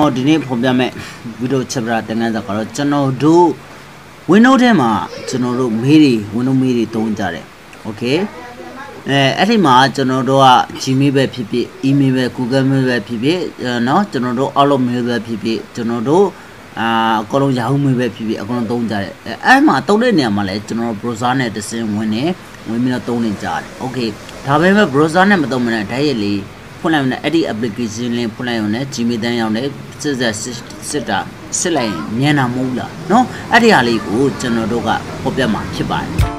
နော်ဒီနေ့ဖော်ပြမဲ့ဗီဒီယိုချက်ပြတင်ငန်းစာကတော့ကျွန်တော်တို့ Windows ထဲမှာကျွန်တော်တို့မေးတွေ Windows မေးတွေသုံးကြတယ် Okay အဲ့ဒီမှာကျွန်တော်တို့က Gmail ပဲဖြစ်ဖြစ် Email ပဲ Google Mail ပဲဖြစ်ဖြစ်เนาะကျွန်တော်တို့ Outlook Mail ပဲဖြစ်ဖြစ်ကျွန်တော်တို့အကုန်လုံး Yahoo Mail ပဲဖြစ်ဖြစ်အကုန်လုံးသုံးကြတယ်အဲ့မှာသုံးတဲ့နေရာမှာလဲကျွန်တော်တို့ browser နဲ့တစ်စင်းဝင်ပြီးတော့သုံးနေကြတယ် Okay ဒါပေမဲ့ browser နဲ့မသုံးမနဲ့ဓာတ်ရိုက်လေးဖွင့်လိုက်ရင်အဲ့ဒီ application လေးဖွင့်လိုက်ရင်လည်း Gmail တန်းရောက်တယ်စစ်လိုက်ရင်မြန်တာမဟုတ်လားเนาะအဲ့ဒီဟာလေးကိုကျွန်တော်တို့ကဖော်ပြမှာဖြစ်ပါတယ်